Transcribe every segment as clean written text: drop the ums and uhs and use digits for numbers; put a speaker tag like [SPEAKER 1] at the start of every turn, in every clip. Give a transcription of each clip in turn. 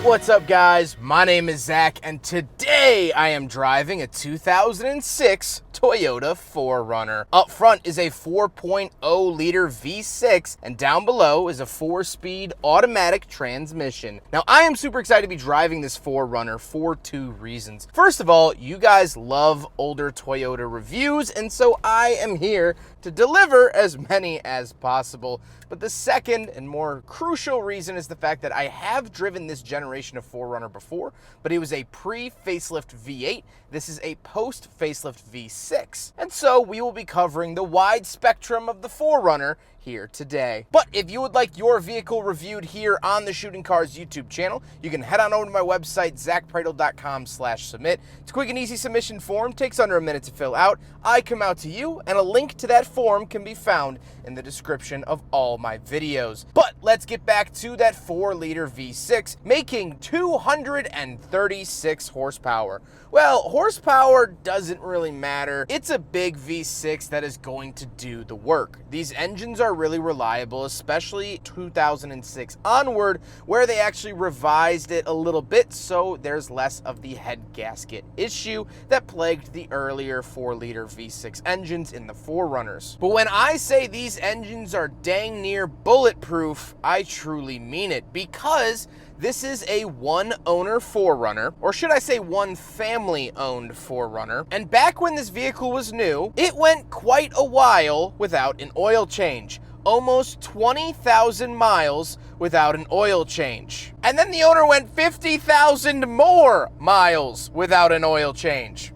[SPEAKER 1] What's up, guys? My name is Zach, and today I am driving a 2006 Toyota 4Runner. Up front is a 4.0 liter V6, and down below is a 4-speed automatic transmission. Now, I am super excited to be driving this 4Runner for two reasons. First of all, you guys love older Toyota reviews, and so I am here to deliver as many as possible. But the second and more crucial reason is the fact that I have driven this generation of 4Runner before, but it was a pre-facelift V8. This is a post-facelift V6. And so we will be covering the wide spectrum of the 4Runner here today. But if you would like your vehicle reviewed here on the Shooting Cars YouTube channel, you can head on over to my website, zackpreidel.com/submit. It's a quick and easy submission form, takes under a minute to fill out. I come out to you, and a link to that form can be found in the description of all my videos. But let's get back to that 4-liter V6, making 236 horsepower. Well, horsepower doesn't really matter. It's a big V6 that is going to do the work. These engines are really reliable, especially 2006 onward, where they actually revised it a little bit so there's less of the head gasket issue that plagued the earlier 4-liter V6 engines in the 4Runners. But when I say these engines are dang near bulletproof, I truly mean it, because this is a one-owner 4Runner, or should I say one family-owned 4Runner, and back when this vehicle was new, it went quite a while without an oil change. Almost 20,000 miles without an oil change. And then the owner went 50,000 more miles without an oil change.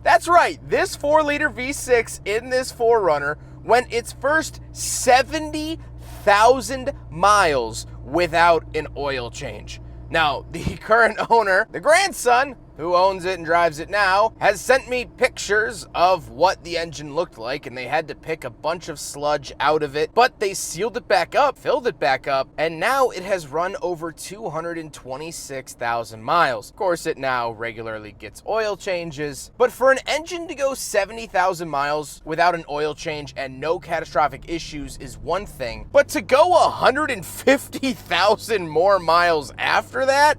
[SPEAKER 1] That's right, this 4-liter V6 in this 4Runner went its first 70,000 miles without an oil change. Now, the current owner, the grandson, who owns it and drives it now, has sent me pictures of what the engine looked like, and they had to pick a bunch of sludge out of it, but they sealed it back up, filled it back up, and now it has run over 226,000 miles. Of course, it now regularly gets oil changes, but for an engine to go 70,000 miles without an oil change and no catastrophic issues is one thing, but to go 150,000 more miles after that,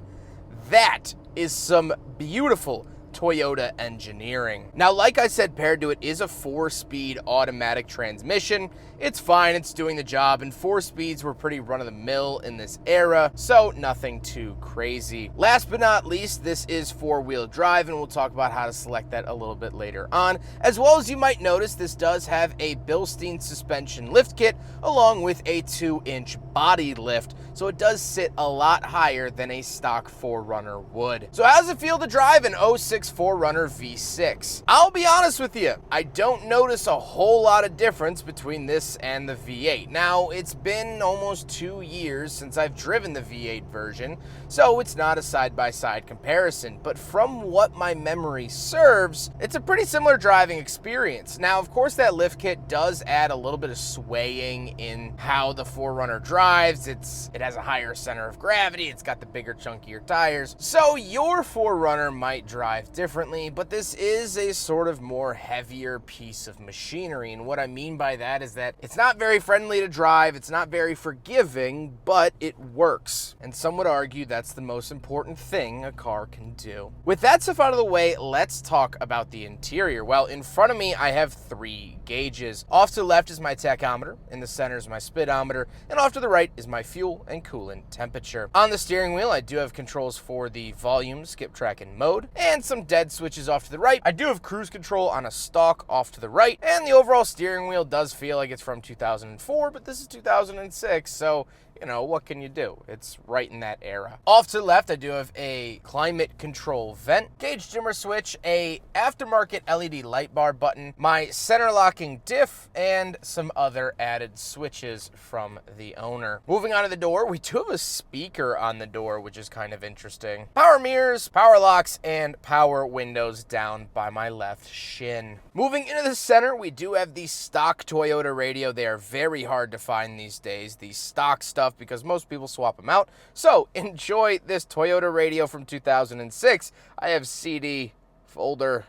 [SPEAKER 1] that is some beautiful Toyota engineering. Now, like I said, paired to it is a 4-speed automatic transmission. It's fine, it's doing the job, and 4 speeds were pretty run-of-the-mill in this era, so nothing too crazy. Last but not least, this is 4-wheel drive, and we'll talk about how to select that a little bit later on. As well as you might notice, this does have a Bilstein suspension lift kit, along with a 2-inch body lift, so it does sit a lot higher than a stock 4Runner would. So how does it feel to drive an 06 4Runner V6? I'll be honest with you, I don't notice a whole lot of difference between this and the V8. Now, it's been almost 2 years since I've driven the V8 version, so it's not a side-by-side comparison, but from what my memory serves, it's a pretty similar driving experience. Now, of course, that lift kit does add a little bit of swaying in how the 4Runner drives. It has a higher center of gravity, it's got the bigger, chunkier tires, so your 4Runner might drive differently, but this is a sort of more heavier piece of machinery, and what I mean by that is that it's not very friendly to drive, it's not very forgiving, but it works, and some would argue that's the most important thing a car can do. With that stuff out of the way, let's talk about the interior. Well, in front of me, I have 3 gauges. Off to the left is my tachometer, in the center is my speedometer, and off to the right is my fuel and coolant temperature. On the steering wheel, I do have controls for the volume, skip track, and mode, and some dead switches off to the right. I do have cruise control on a stalk off to the right, and the overall steering wheel does feel like it's from 2004, but this is 2006, so you know, what can you do? It's right in that era. Off to the left, I do have a climate control vent, gauge dimmer switch, a aftermarket LED light bar button, my center locking diff, and some other added switches from the owner. Moving on to the door, we do have a speaker on the door, which is kind of interesting. Power mirrors, power locks, and power windows down by my left shin. Moving into the center, we do have the stock Toyota radio. They are very hard to find these days, the stock stuff, because most people swap them out. So enjoy this Toyota radio from 2006. I have CD, folder,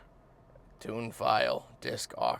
[SPEAKER 1] tune file, disc aux.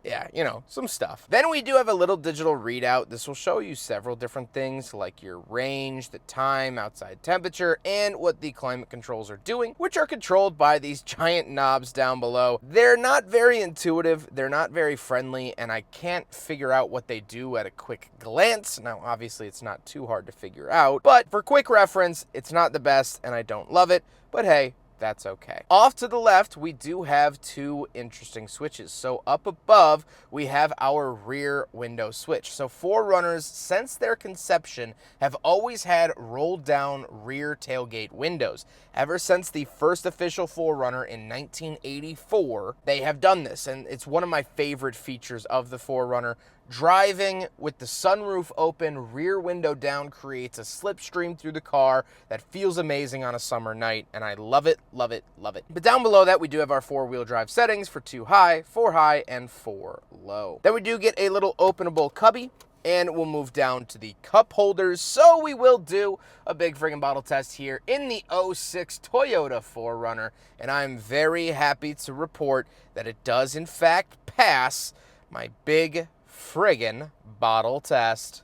[SPEAKER 1] Yeah, you know, some stuff. Then we do have a little digital readout. This will show you several different things like your range, the time, outside temperature, and what the climate controls are doing, which are controlled by these giant knobs down below. They're not very intuitive, they're not very friendly, and I can't figure out what they do at a quick glance. Now, obviously, it's not too hard to figure out, but for quick reference, it's not the best, and I don't love it, but hey, that's okay. Off to the left, we do have two interesting switches. So up above, we have our rear window switch. So 4Runners, since their conception, have always had rolled down rear tailgate windows. Ever since the first official 4Runner in 1984, they have done this, and it's one of my favorite features of the 4Runner. Driving with the sunroof open, rear window down creates a slipstream through the car that feels amazing on a summer night, and I love it, love it, love it. But down below that, we do have our 4-wheel drive settings for 2 high, 4 high, and 4 low. Then we do get a little openable cubby, and we'll move down to the cup holders. So we will do a big friggin' bottle test here in the '06 Toyota 4Runner, and I'm very happy to report that it does in fact pass my big friggin' bottle test.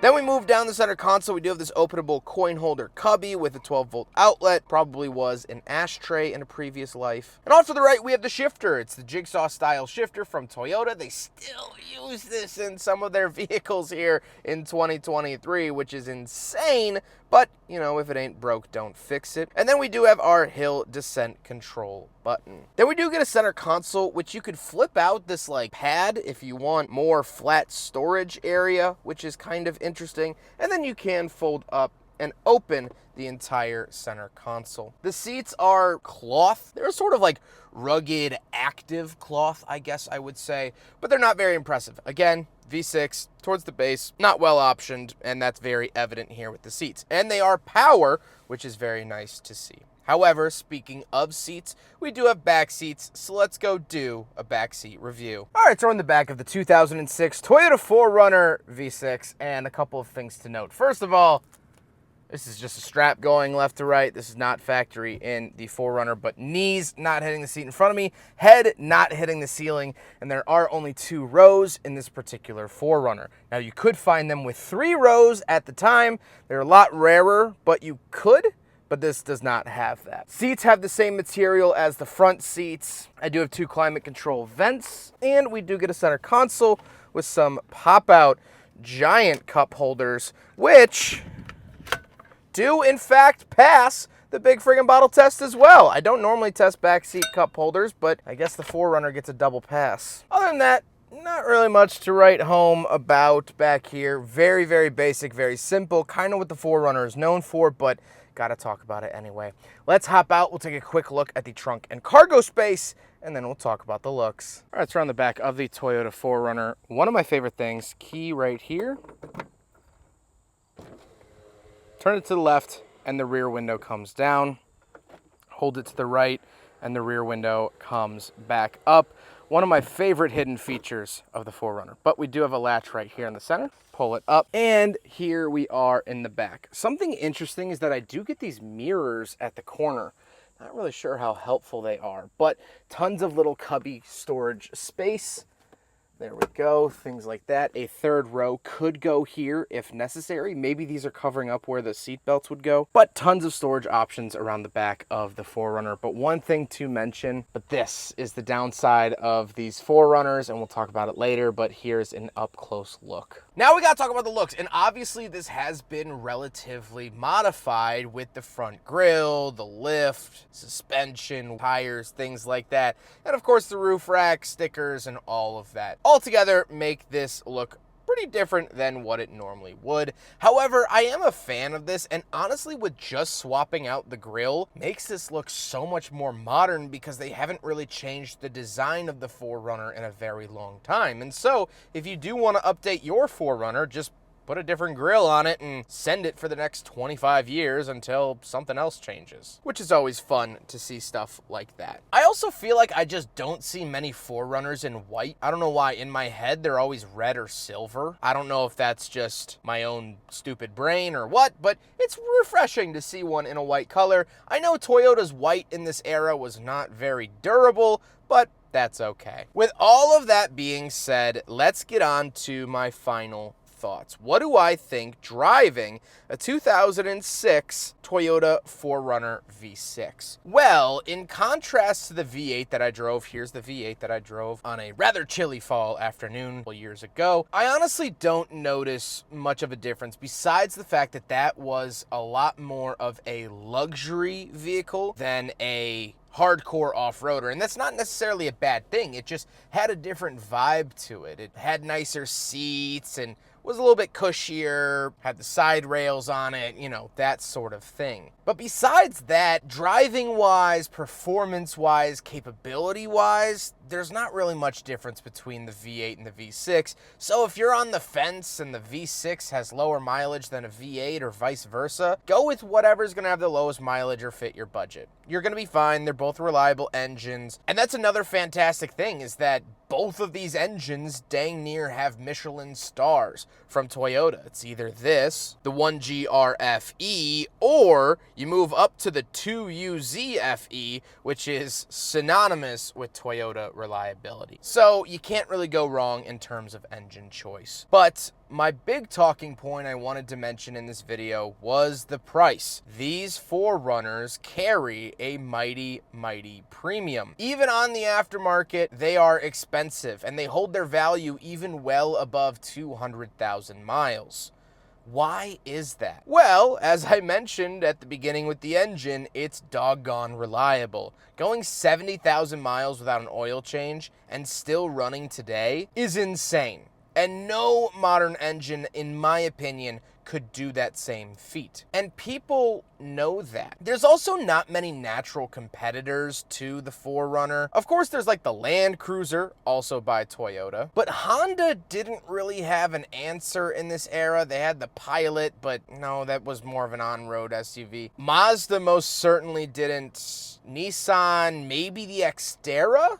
[SPEAKER 1] Then we move down the center console. We do have this openable coin holder cubby with a 12-volt outlet. Probably was an ashtray in a previous life. And off to the right, we have the shifter. It's the jigsaw style shifter from Toyota. They still use this in some of their vehicles here in 2023, which is insane. But, you know, if it ain't broke, don't fix it. And then we do have our hill descent control button. Then we do get a center console, which you could flip out this like pad if you want more flat storage area, which is kind of interesting. And then you can fold up and open the entire center console. The seats are cloth. They're sort of like rugged, active cloth, I guess I would say, but they're not very impressive. Again, V6 towards the base, not well optioned, and that's very evident here with the seats. And they are power, which is very nice to see. However, speaking of seats, we do have back seats, so let's go do a back seat review. All right, so we're in the back of the 2006 Toyota 4Runner V6, and a couple of things to note. First of all, this is just a strap going left to right. This is not factory in the 4Runner, but knees not hitting the seat in front of me, head not hitting the ceiling, and there are only 2 rows in this particular 4Runner. Now, you could find them with 3 rows at the time. They're a lot rarer, but you could, but this does not have that. Seats have the same material as the front seats. I do have 2 climate control vents, and we do get a center console with some pop-out giant cup holders, which do in fact pass the big friggin' bottle test as well. I don't normally test backseat cup holders, but I guess the 4Runner gets a double pass. Other than that, not really much to write home about back here. Very, very basic, very simple, kind of what the 4Runner is known for, but gotta talk about it anyway. Let's hop out. We'll take a quick look at the trunk and cargo space, and then we'll talk about the looks. All right, so we're on the back of the Toyota 4Runner. One of my favorite things, key right here. Turn it to the left, and the rear window comes down. Hold it to the right, and the rear window comes back up. One of my favorite hidden features of the 4Runner. But we do have a latch right here in the center. Pull it up, and here we are in the back. Something interesting is that I do get these mirrors at the corner. Not really sure how helpful they are, but tons of little cubby storage space. There we go, things like that. A 3rd row could go here if necessary. Maybe these are covering up where the seat belts would go, but tons of storage options around the back of the 4Runner. But one thing to mention, but this is the downside of these 4Runners, and we'll talk about it later, but here's an up-close look. Now we gotta talk about the looks, and obviously this has been relatively modified with the front grille, the lift, suspension, tires, things like that, and of course the roof rack, stickers, and all of that. Altogether, make this look pretty different than what it normally would. However, I am a fan of this, and honestly, with just swapping out the grille, makes this look so much more modern because they haven't really changed the design of the 4Runner in a very long time. And so, if you do want to update your 4Runner, just put a different grille on it and send it for the next 25 years until something else changes, which is always fun to see stuff like that. I also feel like I just don't see many 4Runners in white. I don't know why. In my head, they're always red or silver. I don't know if that's just my own stupid brain or what, but it's refreshing to see one in a white color. I know Toyota's white in this era was not very durable, but that's okay. With all of that being said, let's get on to my final thoughts. What do I think driving a 2006 Toyota 4Runner V6? Well, in contrast to the V8 that I drove, here's the V8 that I drove on a rather chilly fall afternoon years ago, I honestly don't notice much of a difference besides the fact that that was a lot more of a luxury vehicle than a hardcore off-roader, and that's not necessarily a bad thing. It just had a different vibe to it. It had nicer seats and was a little bit cushier, had the side rails on it, you know, that sort of thing. But besides that, driving-wise, performance-wise, capability-wise, there's not really much difference between the V8 and the V6. So if you're on the fence and the V6 has lower mileage than a V8 or vice versa, go with whatever's going to have the lowest mileage or fit your budget. You're going to be fine. They're both reliable engines. And that's another fantastic thing, is that both of these engines dang near have Michelin stars from Toyota. It's either this, the 1GR-FE, or you move up to the 2UZ-FE, which is synonymous with Toyota reliability. So you can't really go wrong in terms of engine choice. But my big talking point I wanted to mention in this video was the price. These 4Runners carry a mighty, mighty premium. Even on the aftermarket, they are expensive, and they hold their value even well above 200,000 miles. Why is that? Well, as I mentioned at the beginning with the engine, it's doggone reliable. Going 70,000 miles without an oil change and still running today is insane. And no modern engine, in my opinion, could do that same feat. And people know that. There's also not many natural competitors to the 4Runner. Of course, there's like the Land Cruiser, also by Toyota. But Honda didn't really have an answer in this era. They had the Pilot, but no, that was more of an on-road SUV. Mazda most certainly didn't. Nissan, maybe the Xterra?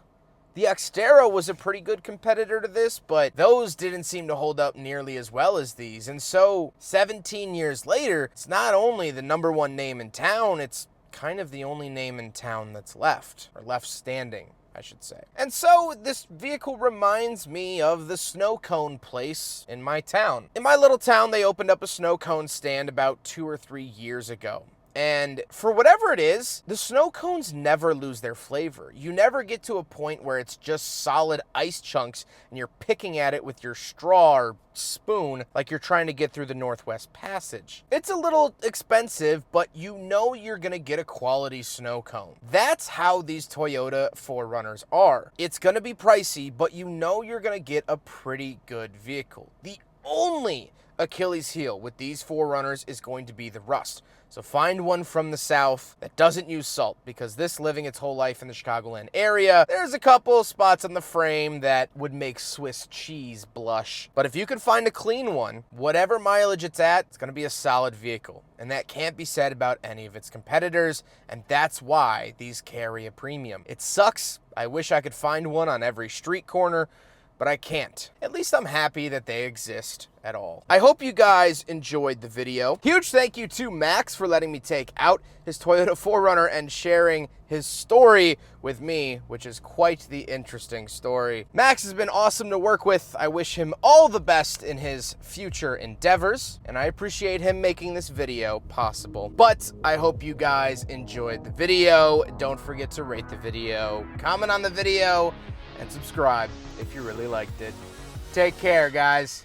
[SPEAKER 1] The Xterra was a pretty good competitor to this, but those didn't seem to hold up nearly as well as these. And so 17 years later, it's not only the #1 name in town, it's kind of the only name in town that's left, or left standing, I should say. And so this vehicle reminds me of the snow cone place in my town. In my little town, they opened up a snow cone stand about 2 or 3 years ago. And for whatever it is, the snow cones never lose their flavor. You never get to a point where it's just solid ice chunks and you're picking at it with your straw or spoon like you're trying to get through the Northwest Passage. It's a little expensive, but you know you're gonna get a quality snow cone. That's how these Toyota 4Runners are. It's gonna be pricey, but you know you're gonna get a pretty good vehicle. The only Achilles heel with these 4Runners is going to be the rust. So find one from the south that doesn't use salt, because this living its whole life in the Chicagoland area, there's a couple of spots on the frame that would make Swiss cheese blush. But if you can find a clean one, whatever mileage it's at, it's going to be a solid vehicle. And that can't be said about any of its competitors, and that's why these carry a premium. It sucks. I wish I could find one on every street corner, but I can't. At least I'm happy that they exist at all. I hope you guys enjoyed the video. Huge thank you to Max for letting me take out his Toyota 4Runner and sharing his story with me, which is quite the interesting story. Max has been awesome to work with. I wish him all the best in his future endeavors, and I appreciate him making this video possible. But I hope you guys enjoyed the video. Don't forget to rate the video, comment on the video, and subscribe if you really liked it. Take care, guys.